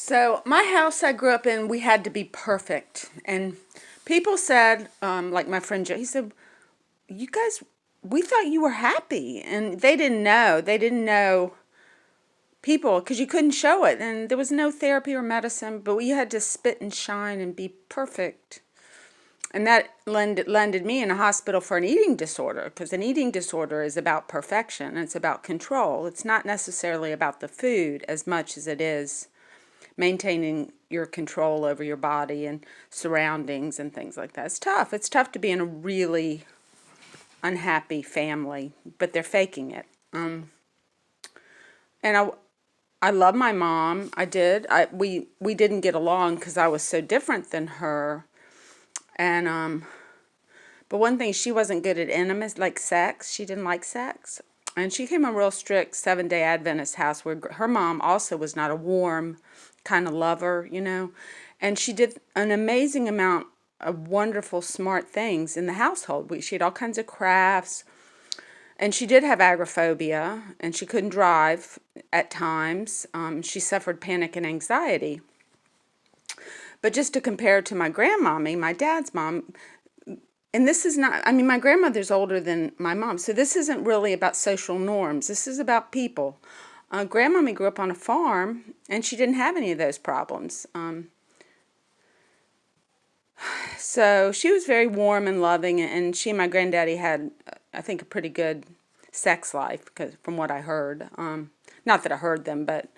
So my house I grew up in, we had to be perfect. And people said, like my friend Joe, he said, you guys, we thought you were happy. And they didn't know. They didn't know people because you couldn't show it. And there was no therapy or medicine, but we had to spit and shine and be perfect. And that landed me in a hospital for an eating disorder, because an eating disorder is about perfection. It's about control. It's not necessarily about the food as much as it is maintaining your control over your body and surroundings and things like that. It's tough. It's tough to be in a really unhappy family, but they're faking it. And I love my mom. I did. We didn't get along because I was so different than her. And but one thing, she wasn't good at intimacy, like sex. She didn't like sex. And she came from a real strict Seventh-day Adventist house where her mom also was not a warm kind of lover. And she did an amazing amount of wonderful, smart things in the household. She had all kinds of crafts. And she did have agoraphobia, and she couldn't drive at times. She suffered panic and anxiety. But just to compare to my grandmommy, my dad's mom, and this is not, my grandmother's older than my mom, so this isn't really about social norms. This is about people. Grandmommy grew up on a farm, and she didn't have any of those problems. So she was very warm and loving, and she and my granddaddy had, I think, a pretty good sex life, because from what I heard. Not that I heard them, but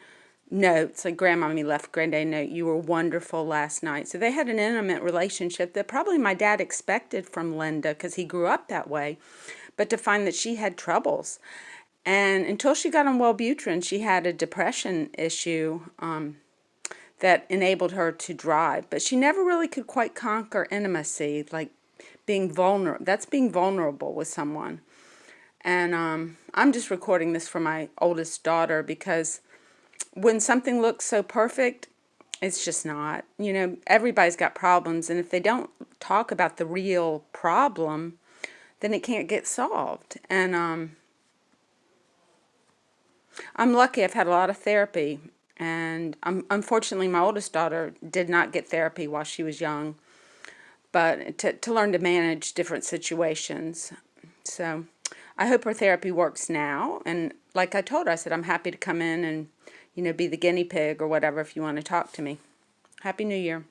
notes, like grandmommy left granddaddy note, you were wonderful last night. So they had an intimate relationship that probably my dad expected from Linda, because he grew up that way, but to find that she had troubles. And until she got on Wellbutrin, she had a depression issue that enabled her to drive. But she never really could quite conquer intimacy, like being vulnerable. That's being vulnerable with someone. And I'm just recording this for my oldest daughter, because when something looks so perfect, it's just not. Everybody's got problems, and if they don't talk about the real problem, then it can't get solved. And I'm lucky. I've had a lot of therapy, and unfortunately my oldest daughter did not get therapy while she was young, but to learn to manage different situations. So I hope her therapy works now, and like I told her, I said, I'm happy to come in and be the guinea pig or whatever if you want to talk to me. Happy New Year.